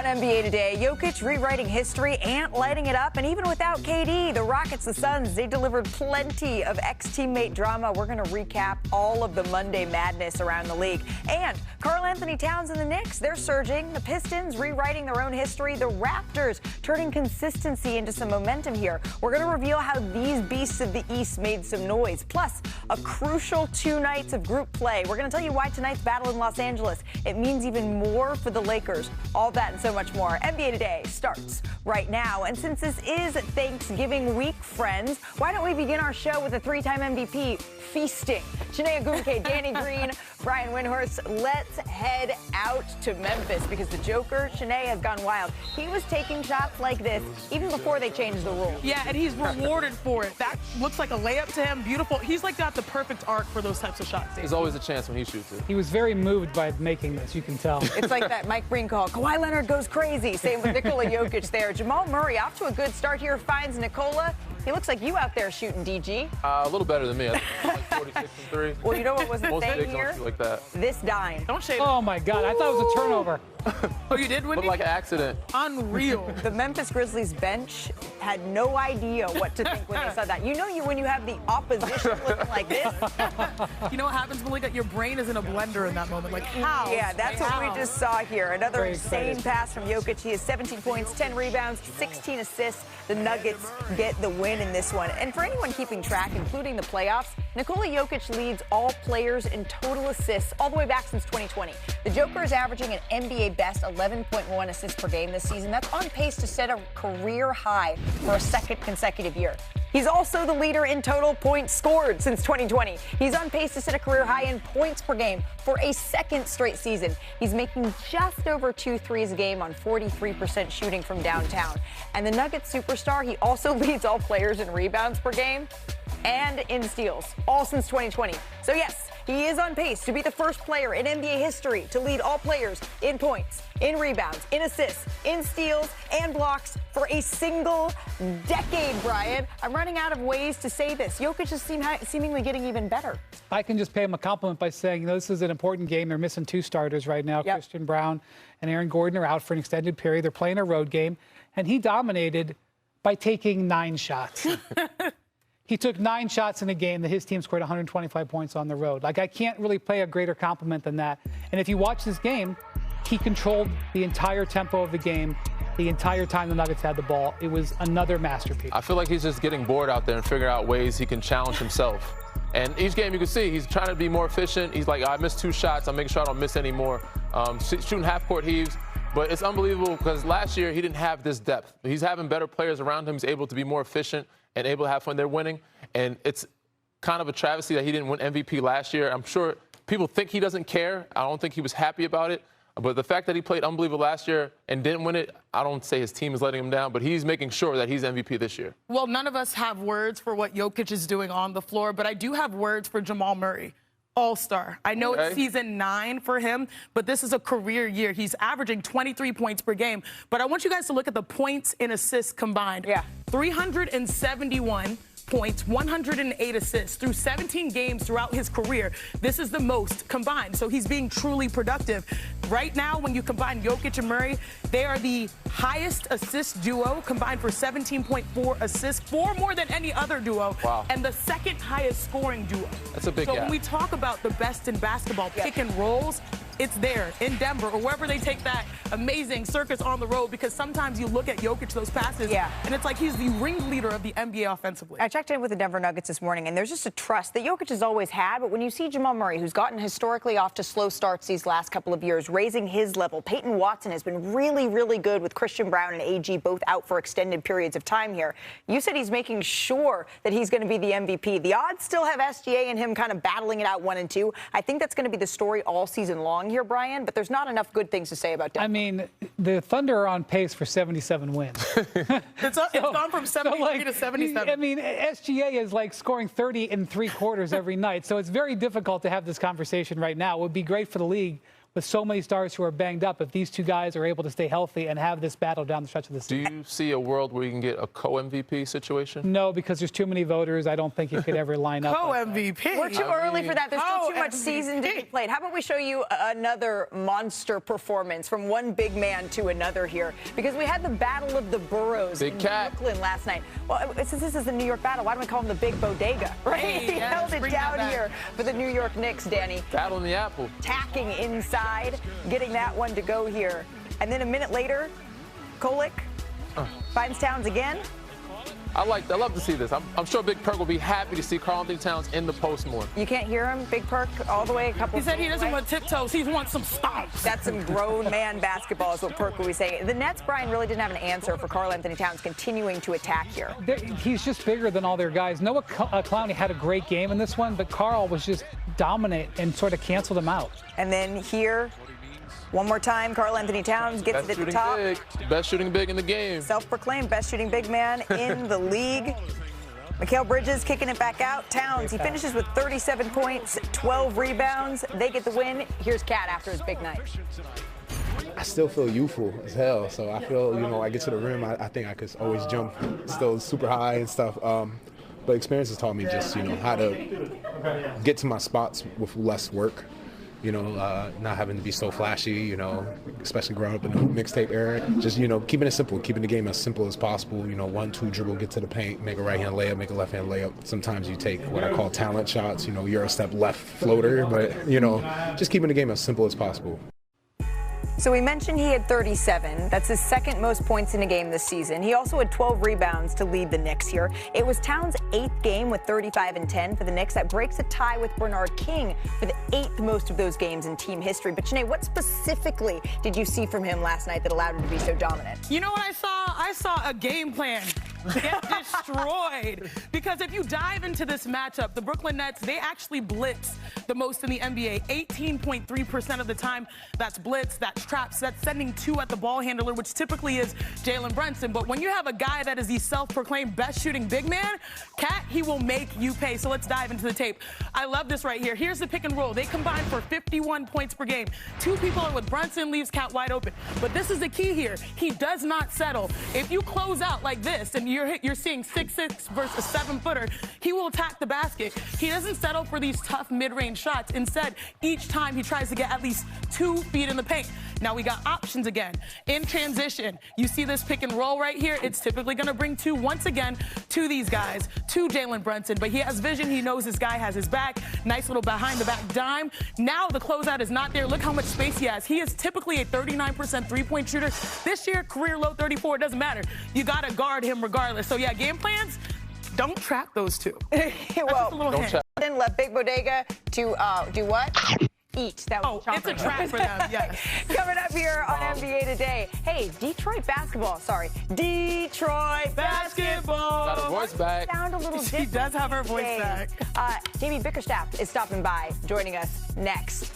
NBA Today, Jokic rewriting history and lighting it up. And even without KD, the Rockets, the Suns, they delivered plenty of ex-teammate drama. We're going to recap all of the Monday madness around the league. And Karl-Anthony Towns and the Knicks, they're surging. The Pistons rewriting their own history. The Raptors turning consistency into some momentum here. We're going to reveal how these beasts of the East made some noise. Plus, a crucial 2 nights of group play. We're going to tell you why tonight's battle in Los Angeles, it means even more for the Lakers. All that and so much more. NBA Today starts right now. And since this is Thanksgiving week, friends, why don't we begin our show with a 3-time MVP feasting? Shanae Ogumke, Danny Green, Brian Windhorst. Let's head out to Memphis because the Joker, Shanae, has gone wild. He was taking shots like this even before they changed the rules. Yeah, and he's rewarded for it. That looks like a layup to him. Beautiful. He's like got the perfect arc for those types of shots. There's always a chance when he shoots it. He was very moved by making this, you can tell. It's like that Mike Breen call. Kawhi Leonard goes crazy. Same with Nikola Jokic there. Jamal Murray off to a good start here. Finds Nikola. He looks like you out there shooting, DG. A little better than me. I think like 46 and 3. Well, you know what was the Most thing bigs here? don't shoot like that. This dime. Don't shade Oh, my God. I thought it was a turnover. Oh, you did, Wendy? Looked like an accident. Unreal. The Memphis Grizzlies bench had no idea what to think when they saw that. You know when you have the opposition looking like this? You know what happens, Malika? Your brain is in a blender in that moment. Like, how? Yeah, that's what we just saw here. Another Very insane excited. pass from Jokic. He has 17 points, 10 rebounds, 16 assists. The Nuggets get the win in this one. And for anyone keeping track, including the playoffs, Nikola Jokic leads all players in total assists all the way back since 2020. The Joker is averaging an NBA best 11.1 assists per game this season. That's on pace to set a career high for a second consecutive year. He's also the leader in total points scored since 2020. He's on pace to set a career high in points per game for a second straight season. He's making just over 2 threes a game on 43% shooting from downtown. And the Nuggets superstar, he also leads all players in rebounds per game and in steals, all since 2020. So yes, he is on pace to be the first player in NBA history to lead all players in points, in rebounds, in assists, in steals, and blocks for a single decade, Brian. I'm running out of ways to say this. Jokic is seemingly getting even better. I can just pay him a compliment by saying, this is an important game. They're missing 2 starters right now. Yep. Christian Brown and Aaron Gordon are out for an extended period. They're playing a road game, and he dominated by taking 9 shots. He took 9 shots in a game that his team scored 125 points on the road. Like, I can't really pay a greater compliment than that. And if you watch this game, he controlled the entire tempo of the game the entire time the Nuggets had the ball. It was another masterpiece. I feel like he's just getting bored out there and figuring out ways he can challenge himself. And each game you can see he's trying to be more efficient. He's like, I missed 2 shots. I'm making sure I don't miss any more. Shooting half-court heaves. But it's unbelievable because last year he didn't have this depth. He's having better players around him. He's able to be more efficient and able to have fun. They're winning. And it's kind of a travesty that he didn't win MVP last year. I'm sure people think he doesn't care. I don't think he was happy about it. But the fact that he played unbelievable last year and didn't win it, I don't say his team is letting him down, but he's making sure that he's MVP this year. Well, none of us have words for what Jokic is doing on the floor, but I do have words for Jamal Murray. All-star. I know it's season 9 for him, but this is a career year. He's averaging 23 points per game. But I want you guys to look at the points and assists combined. Yeah. 371 points, 108 assists through 17 games throughout his career. This is the most combined, so he's being truly productive. Right now, when you combine Jokic and Murray, they are the highest assist duo, combined for 17.4 assists, 4 more than any other duo, and the second highest scoring duo. That's a big gap. So when we talk about the best in basketball, pick and rolls, it's there in Denver or wherever they take that amazing circus on the road, because sometimes you look at Jokic, those passes, and it's like he's the ringleader of the NBA offensively. I checked in with the Denver Nuggets this morning, and there's just a trust that Jokic has always had. But when you see Jamal Murray, who's gotten historically off to slow starts these last couple of years, raising his level, Peyton Watson has been really, really good with Christian Brown and AG both out for extended periods of time here. You said he's making sure that he's going to be the MVP. The odds still have SGA and him kind of battling it out 1 and 2. I think that's going to be the story all season long here, Brian, but there's not enough good things to say about Denver. I mean, the Thunder are on pace for 77 wins. It's gone from 73 to 77. I mean, SGA is like scoring 30 in 3 quarters every night, so it's very difficult to have this conversation right now. It would be great for the league with so many stars who are banged up, if these two guys are able to stay healthy and have this battle down the stretch of the season. Do you see a world where you can get a co-MVP situation? No, because there's too many voters. I don't think you could ever line up. Co-MVP. We're too early for that. There's still too much season to be played. How about we show you another monster performance from one big man to another here? Because we had the Battle of the Boroughs in Brooklyn last night. Well, since this is the New York Battle, why don't we call him the Big Bodega, right? He held it down here for the New York Knicks, Danny. Battle in the apple. Tacking inside, getting that one to go here. And then a minute later, Kolick finds Towns again. I love to see this. I'm sure Big Perk will be happy to see Karl-Anthony Towns in the post more. You can't hear him, Big Perk, all the way a couple. He said he doesn't want tiptoes. He wants some stomps. That's some grown man basketball is what Perk will be saying. The Nets, Brian, really didn't have an answer for Karl-Anthony Towns continuing to attack here. He's just bigger than all their guys. Noah Clowney had a great game in this one, but Karl was just dominant and sort of canceled him out. And then here, one more time, Karl-Anthony Towns gets it at the top. Best shooting big in the game. Self-proclaimed best shooting big man in the league. Mikal Bridges kicking it back out. Towns, he finishes with 37 points, 12 rebounds. They get the win. Here's Cat after his big night. I still feel youthful as hell, so I feel, I get to the rim, I think I could always jump still super high and stuff. But experience has taught me just, how to get to my spots with less work. Not having to be so flashy, especially growing up in the hoop mixtape era. Just, keeping it simple, keeping the game as simple as possible. 1-2 dribble, get to the paint, make a right-hand layup, make a left-hand layup. Sometimes you take what I call talent shots, you're a step left floater, but, just keeping the game as simple as possible. So we mentioned he had 37. That's his second most points in a game this season. He also had 12 rebounds to lead the Knicks here. It was Towns' 8th game with 35 and 10 for the Knicks. That breaks a tie with Bernard King for the 8th most of those games in team history. But Janae, what specifically did you see from him last night that allowed him to be so dominant? You know what I saw? I saw a game plan get destroyed. Because if you dive into this matchup, the Brooklyn Nets, they actually blitz the most in the NBA. 18.3% of the time, that's blitz, that's traps, that's sending 2 at the ball handler, which typically is Jalen Brunson. But when you have a guy that is the self-proclaimed best shooting big man, Cat, he will make you pay. So let's dive into the tape. I love this right here. Here's the pick and roll. They combine for 51 points per game. 2 people are with Brunson, leaves Cat wide open. But this is the key here. He does not settle. If you close out like this and you're seeing 6'6" versus a 7-footer, he will attack the basket. He doesn't settle for these tough mid-range shots. Instead, each time he tries to get at least 2 feet in the paint. Now we got options again. In transition, you see this pick and roll right here. It's typically going to bring 2 once again to these guys, to Jalen Brunson. But he has vision. He knows this guy has his back. Nice little behind-the-back dime. Now the closeout is not there. Look how much space he has. He is typically a 39% three-point shooter. This year, career low 34. It doesn't matter. You got to guard him regardless. So, yeah, game plans, don't trap those 2. Well, then let Big Bodega to do what? Eat. That was it's a trap for them, yes. Coming up here on NBA Today. Hey, Detroit basketball. Detroit basketball. Got her voice back. Sound a little different. She does have her voice back. Jamie Bickerstaff is stopping by, joining us next.